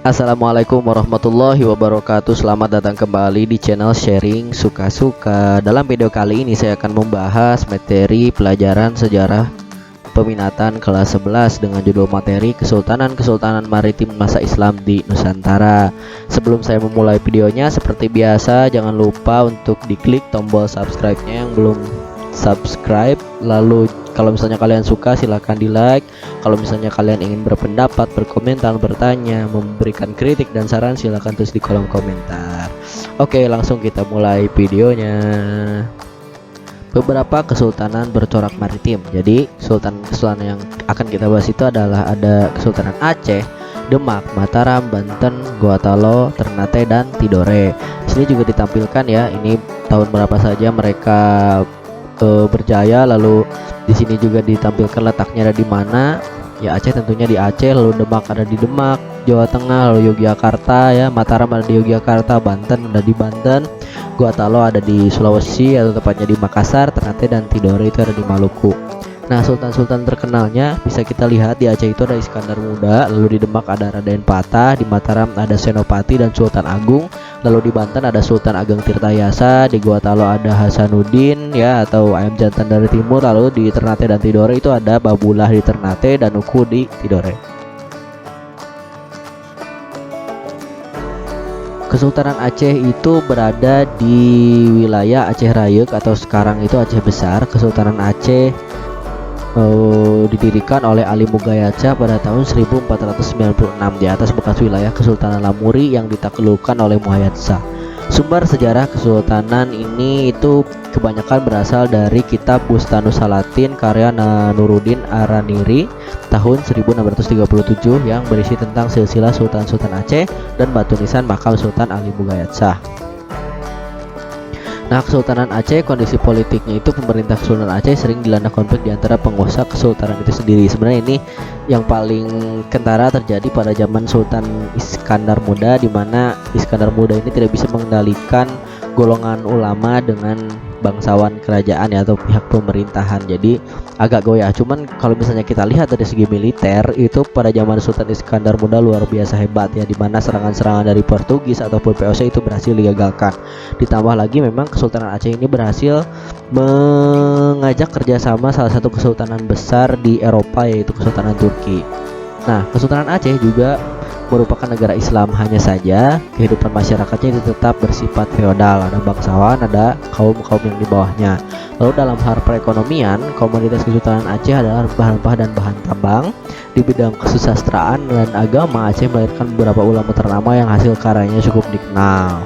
Assalamualaikum warahmatullahi wabarakatuh. Selamat datang kembali di channel Sharing Suka-Suka. Dalam video kali ini saya akan membahas materi pelajaran sejarah peminatan kelas 11 dengan judul materi Kesultanan-Kesultanan Maritim Masa Islam di Nusantara. Sebelum saya memulai videonya, seperti biasa jangan lupa untuk diklik tombol subscribe-nya yang belum subscribe. Lalu kalau misalnya kalian suka silahkan di like. Kalau misalnya kalian ingin berpendapat, berkomentar, bertanya, memberikan kritik dan saran, silahkan tulis di kolom komentar. Oke, langsung kita mulai videonya. Beberapa kesultanan bercorak maritim. Jadi kesultanan yang akan kita bahas itu adalah ada Kesultanan Aceh, Demak, Mataram, Banten, Gorontalo, Ternate, dan Tidore. Di sini juga ditampilkan ya, ini tahun berapa saja mereka berjaya. Lalu di sini juga ditampilkan letaknya ada di mana. Ya, Aceh tentunya di Aceh, lalu Demak ada di Demak, Jawa Tengah, lalu Yogyakarta ya, Mataram ada di Yogyakarta, Banten ada di Banten, Gorontalo ada di Sulawesi atau tepatnya di Makassar, Ternate dan Tidore itu ada di Maluku. Nah, sultan-sultan terkenalnya bisa kita lihat di Aceh itu ada Iskandar Muda, lalu di Demak ada Raden Patah, di Mataram ada Senopati dan Sultan Agung, lalu di Banten ada Sultan Ageng Tirtayasa, di Gorontalo ada Hasanuddin ya atau Ayam Jantan dari Timur, lalu di Ternate dan Tidore itu ada Babullah di Ternate dan Uku di Tidore. Kesultanan Aceh itu berada di wilayah Aceh Raya atau sekarang itu Aceh Besar. Kesultanan Aceh didirikan oleh Ali Mugayaca pada tahun 1496 di atas bekas wilayah Kesultanan Lamuri yang ditaklukkan oleh Muhayyad Shah. Sumber sejarah kesultanan ini itu kebanyakan berasal dari kitab Bustanus Salatin karya Nuruddin Araniri tahun 1637 yang berisi tentang silsilah Sultan-Sultan Aceh dan batu nisan makam Sultan Ali Mugayyad Shah. Nah, Kesultanan Aceh, kondisi politiknya itu pemerintah Kesultanan Aceh sering dilanda konflik di antara penguasa kesultanan itu sendiri. Sebenarnya ini yang paling kentara terjadi pada zaman Sultan Iskandar Muda, di mana Iskandar Muda ini tidak bisa mengendalikan golongan ulama dengan bangsawan kerajaan ya, atau pihak pemerintahan. Jadi agak goyah. Cuman kalau misalnya kita lihat dari segi militer itu pada zaman Sultan Iskandar Muda luar biasa hebat ya, di mana serangan-serangan dari Portugis ataupun VOC itu berhasil digagalkan. Ditambah lagi memang Kesultanan Aceh ini berhasil mengajak kerjasama salah satu kesultanan besar di Eropa yaitu Kesultanan Turki. Nah, Kesultanan Aceh juga merupakan negara Islam, hanya saja kehidupan masyarakatnya itu tetap bersifat feodal, ada bangsawan, ada kaum-kaum yang di bawahnya. Lalu dalam hal perekonomian, komoditas Kesultanan Aceh adalah rempah-rempah dan bahan tambang. Di bidang kesusastraan dan agama, Aceh melahirkan beberapa ulama ternama yang hasil karyanya cukup dikenal.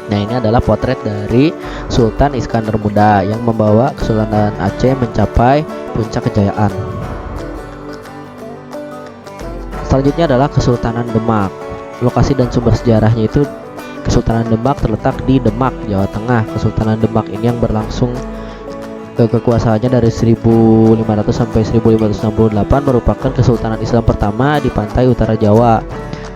Nah, ini adalah potret dari Sultan Iskandar Muda yang membawa Kesultanan Aceh mencapai puncak kejayaan. Selanjutnya adalah Kesultanan Demak. Lokasi dan sumber sejarahnya itu Kesultanan Demak terletak di Demak, Jawa Tengah. Kesultanan Demak ini yang berlangsung kekuasaannya dari 1500 sampai 1568 merupakan kesultanan Islam pertama di pantai utara Jawa.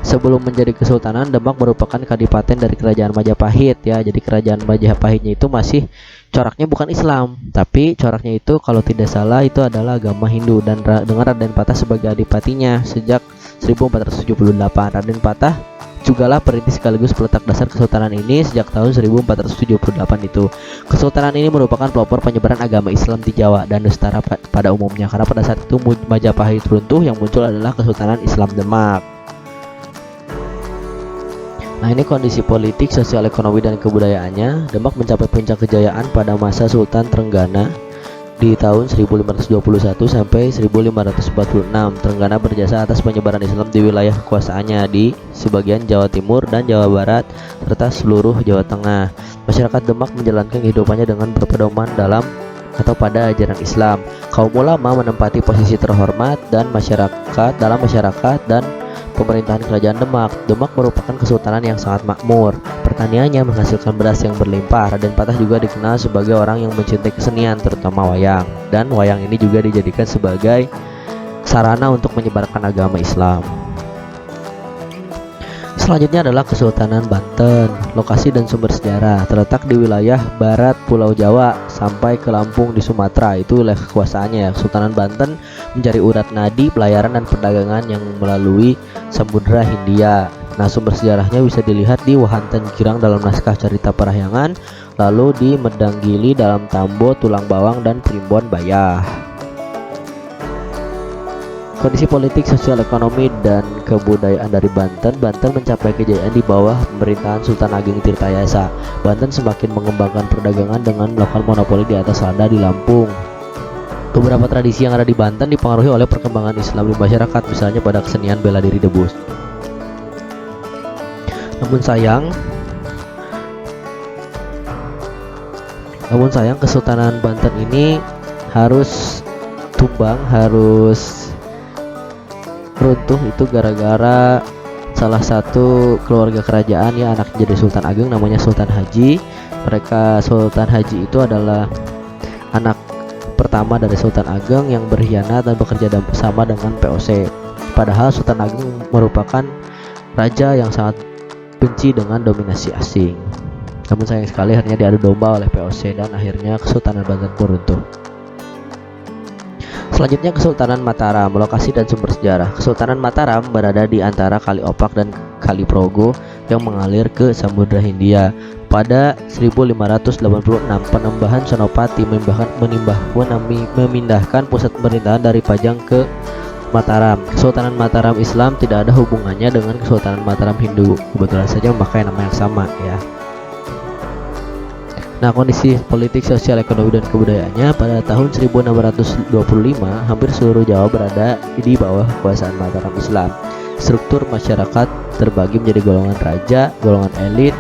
Sebelum menjadi kesultanan, Demak merupakan kadipaten dari kerajaan Majapahit ya. Jadi kerajaan Majapahitnya itu masih coraknya bukan Islam, tapi coraknya itu kalau tidak salah itu adalah agama Hindu, dan dengan Raden Patah sebagai adipatinya sejak 1478. Raden Patah jugalah perintis sekaligus peletak dasar kesultanan ini sejak tahun 1478 itu. Kesultanan ini merupakan pelopor penyebaran agama Islam di Jawa dan Nusantara pada umumnya, karena pada saat itu Majapahit runtuh, yang muncul adalah Kesultanan Islam Demak. Nah, ini kondisi politik, sosial, ekonomi, dan kebudayaannya. Demak mencapai puncak kejayaan pada masa Sultan Trenggana di tahun 1521 sampai 1546. Trenggana berjasa atas penyebaran Islam di wilayah kekuasaannya di sebagian Jawa Timur dan Jawa Barat serta seluruh Jawa Tengah. Masyarakat Demak menjalankan kehidupannya dengan berpedoman dalam atau pada ajaran Islam. Kaum ulama menempati posisi terhormat dan dalam masyarakat dan pemerintahan kerajaan Demak. Demak merupakan kesultanan yang sangat makmur. Pertaniannya menghasilkan beras yang berlimpah. Raden Patah juga dikenal sebagai orang yang mencintai kesenian, terutama wayang. Dan wayang ini juga dijadikan sebagai sarana untuk menyebarkan agama Islam. Selanjutnya adalah Kesultanan Banten. Lokasi dan sumber sejarah terletak di wilayah barat Pulau Jawa sampai ke Lampung di Sumatera, itu wilayah kekuasaannya. Kesultanan Banten mencari urat nadi, pelayaran dan perdagangan yang melalui Samudra Hindia. Nah, sumber sejarahnya bisa dilihat di Wahanten Girang dalam naskah Carita Parahyangan, lalu di Medanggili dalam Tambo, Tulang Bawang dan Primbon Bayah. Kondisi politik, sosial, ekonomi, dan kebudayaan dari Banten. Banten mencapai kejayaan di bawah pemerintahan Sultan Ageng Tirtayasa. Banten semakin mengembangkan perdagangan dengan melakukan monopoli di atas lada di Lampung. Beberapa tradisi yang ada di Banten dipengaruhi oleh perkembangan Islam di masyarakat, misalnya pada kesenian bela diri debus. Namun sayang Kesultanan Banten ini harus tumbang, harus runtuh itu gara-gara salah satu keluarga kerajaan ya, anak jadi Sultan Ageng namanya Sultan Haji. Sultan Haji itu adalah anak pertama dari Sultan Ageng yang berkhianat dan bekerja bersama dengan POC. Padahal Sultan Ageng merupakan raja yang sangat benci dengan dominasi asing. Namun sayang sekali akhirnya diadu domba oleh POC dan akhirnya Kesultanan Banten pun runtuh. Selanjutnya Kesultanan Mataram, lokasi dan sumber sejarah. Kesultanan Mataram berada di antara Kali Opak dan Kali Progo yang mengalir ke Samudra Hindia. Pada 1586, Panembahan Senopati memindahkan pusat pemerintahan dari Pajang ke Mataram. Kesultanan Mataram Islam tidak ada hubungannya dengan Kesultanan Mataram Hindu. Kebetulan saja memakai nama yang sama ya. Nah, kondisi politik, sosial, ekonomi, dan kebudayaannya pada tahun 1625 hampir seluruh Jawa berada di bawah kekuasaan Mataram Islam. Struktur masyarakat terbagi menjadi golongan raja, golongan elit,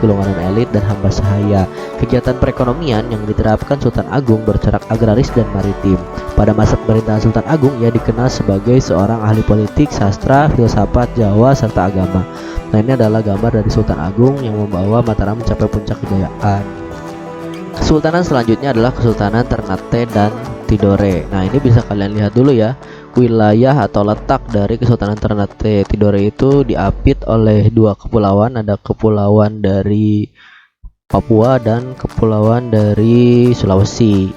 dan hamba sahaya. Kegiatan perekonomian yang diterapkan Sultan Agung bercorak agraris dan maritim. Pada masa pemerintahan Sultan Agung, ia dikenal sebagai seorang ahli politik, sastra, filsafat Jawa, serta agama. Nah, ini adalah gambar dari Sultan Agung yang membawa Mataram mencapai puncak kejayaan. Kesultanan selanjutnya adalah Kesultanan Ternate dan Tidore. Nah, ini bisa kalian lihat dulu ya, wilayah atau letak dari Kesultanan Ternate Tidore itu diapit oleh dua kepulauan. Ada kepulauan dari Papua dan kepulauan dari Sulawesi.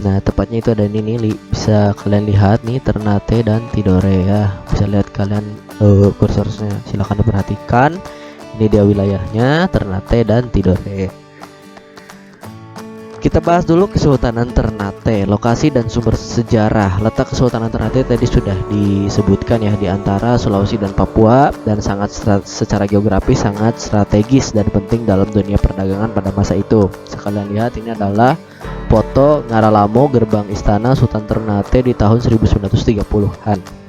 Nah, tepatnya itu ada ini nih, bisa kalian lihat nih, Ternate dan Tidore ya. Bisa lihat kalian kursornya, silahkan diperhatikan. Ini dia wilayahnya, Ternate dan Tidore. Kita bahas dulu Kesultanan Ternate, lokasi dan sumber sejarah. Letak Kesultanan Ternate tadi sudah disebutkan ya, di antara Sulawesi dan Papua, dan secara geografis sangat strategis dan penting dalam dunia perdagangan pada masa itu. Sekalian lihat, ini adalah foto Ngaralamo, gerbang istana Sultan Ternate di tahun 1930-an.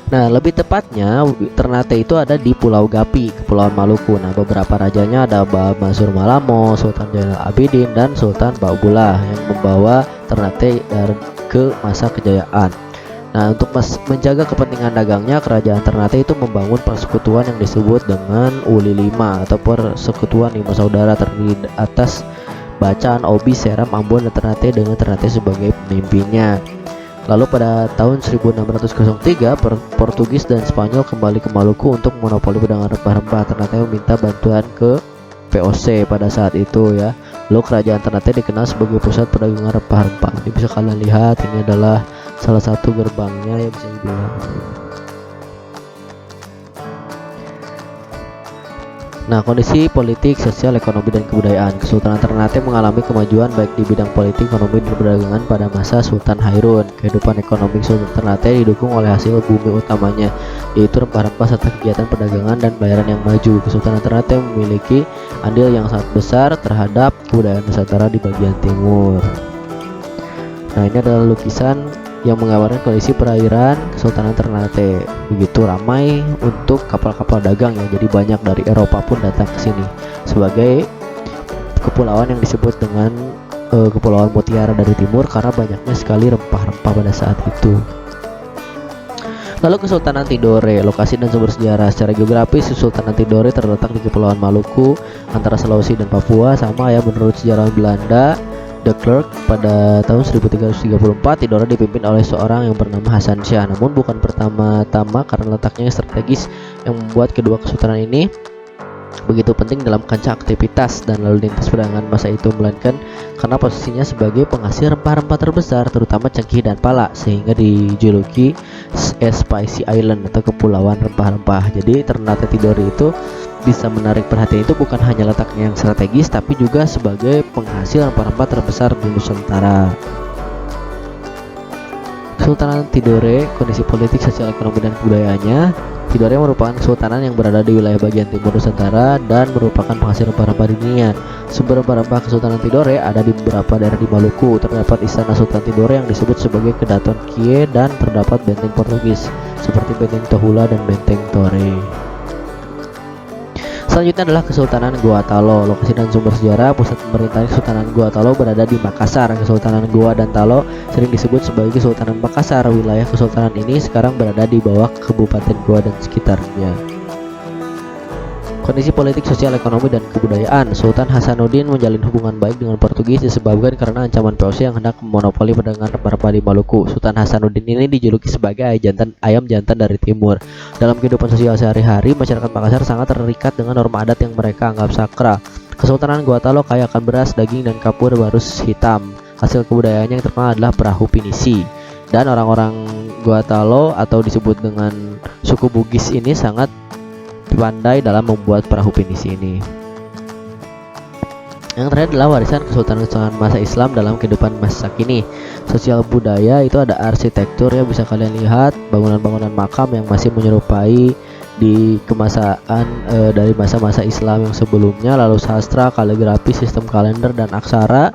Nah, lebih tepatnya Ternate itu ada di Pulau Gapi, Kepulauan Maluku. Nah, beberapa rajanya ada Masur Malamo, Sultan Zainal Abidin, dan Sultan Baubullah yang membawa Ternate ke masa kejayaan. Nah, untuk menjaga kepentingan dagangnya, kerajaan Ternate itu membangun persekutuan yang disebut dengan Uli Lima atau Persekutuan Lima Saudara, terdiri atas Bacan, Obi, Seram, Ambon, dan Ternate dengan Ternate sebagai pemimpinnya. Lalu pada tahun 1603 Portugis dan Spanyol kembali ke Maluku untuk monopoli perdagangan rempah-rempah. Ternate meminta bantuan ke VOC pada saat itu ya. Lalu kerajaan Ternate dikenal sebagai pusat perdagangan rempah-rempah. Ini bisa kalian lihat, ini adalah salah satu gerbangnya yang bisa dibilang. Nah, kondisi politik, sosial, ekonomi, dan kebudayaan. Kesultanan Ternate mengalami kemajuan baik di bidang politik, ekonomi, dan perdagangan pada masa Sultan Hairun. Kehidupan ekonomi Sultan Ternate didukung oleh hasil bumi utamanya, yaitu rempah-rempah serta kegiatan perdagangan dan pelayaran yang maju. Kesultanan Ternate memiliki andil yang sangat besar terhadap kebudayaan Nusantara di bagian timur. Nah, ini adalah lukisan yang menggambarkan kondisi perairan Kesultanan Ternate. Begitu ramai untuk kapal-kapal dagang ya, jadi banyak dari Eropa pun datang ke sini sebagai kepulauan yang disebut dengan Kepulauan Mutiara dari timur karena banyaknya sekali rempah-rempah pada saat itu. Lalu Kesultanan Tidore, lokasi dan sumber sejarah. Secara geografis, Kesultanan Tidore terletak di Kepulauan Maluku antara Sulawesi dan Papua. Sama ya, menurut sejarawan Belanda De Klerk, pada tahun 1334 Tidore dipimpin oleh seorang yang bernama Hasan Shah. Namun bukan pertama-tama karena letaknya yang strategis yang membuat kedua kesultanan ini begitu penting dalam kancah aktivitas dan lalu lintas perdagangan masa itu, melainkan karena posisinya sebagai penghasil rempah-rempah terbesar terutama cengkih dan pala, sehingga dijuluki Spicy Island atau kepulauan rempah-rempah. Jadi Ternate Tidore itu bisa menarik perhatian itu bukan hanya letaknya yang strategis, tapi juga sebagai penghasil rempah-rempah terbesar di Nusantara. Kesultanan Tidore, kondisi politik, sosial, ekonomi, dan kebudayaannya. Tidore merupakan kesultanan yang berada di wilayah bagian timur Nusantara dan merupakan penghasil rempah-rempah di dunia. Sumber rempah-rempah Kesultanan Tidore ada di beberapa daerah di Maluku. Terdapat istana Sultan Tidore yang disebut sebagai Kedaton Kie dan terdapat benteng Portugis seperti Benteng Tohula dan Benteng Tore. Selanjutnya adalah Kesultanan Goa Talo. Lokasi dan sumber sejarah. Pusat pemerintahan Kesultanan Goa Talo berada di Makassar. Kesultanan Goa dan Talo sering disebut sebagai Kesultanan Makassar. Wilayah kesultanan ini sekarang berada di bawah Kabupaten Goa dan sekitarnya. Kondisi politik, sosial, ekonomi, dan kebudayaan. Sultan Hasanuddin menjalin hubungan baik dengan Portugis disebabkan karena ancaman VOC yang hendak memonopoli perdagangan rempah-rempah di Maluku. Sultan Hasanuddin ini dijuluki sebagai ayam jantan dari timur. Dalam kehidupan sosial sehari-hari, masyarakat Makassar sangat terikat dengan norma adat yang mereka anggap sakral. Kesultanan Goa Talo kaya akan beras, daging, dan kapur barus hitam. Hasil kebudayaannya yang terkenal adalah perahu pinisi. Dan orang-orang Goa Talo atau disebut dengan suku Bugis ini sangat pandai dalam membuat perahu pinisi ini. Yang terakhir adalah warisan kesultanan masa Islam dalam kehidupan masa kini. Sosial budaya itu ada arsitektur, ya bisa kalian lihat bangunan-bangunan makam yang masih menyerupai di kemasaan dari masa-masa Islam yang sebelumnya. Lalu sastra, kaligrafi, sistem kalender dan aksara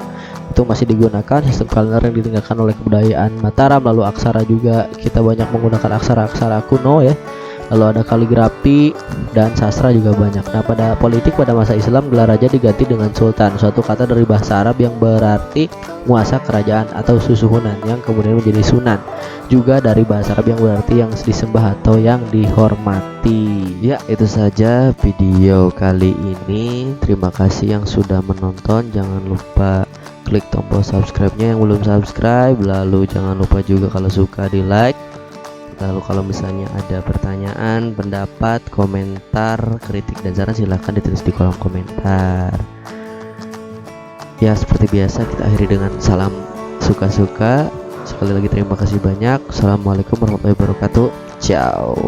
itu masih digunakan. Sistem kalender yang ditinggalkan oleh kebudayaan Mataram. Lalu aksara juga kita banyak menggunakan aksara-aksara kuno ya. Lalu ada kaligrafi dan sastra juga banyak. Nah, pada politik pada masa Islam gelar raja diganti dengan sultan, suatu kata dari bahasa Arab yang berarti muasa kerajaan atau susuhunan yang kemudian menjadi sunan. Juga dari bahasa Arab yang berarti yang disembah atau yang dihormati. Ya, itu saja video kali ini. Terima kasih yang sudah menonton. Jangan lupa klik tombol subscribe-nya yang belum subscribe. Lalu jangan lupa juga kalau suka di like. Lalu kalau misalnya ada pertanyaan, pendapat, komentar, kritik, dan saran silahkan ditulis di kolom komentar. Ya, seperti biasa kita akhiri dengan salam suka-suka. Sekali lagi terima kasih banyak. Assalamualaikum warahmatullahi wabarakatuh. Ciao.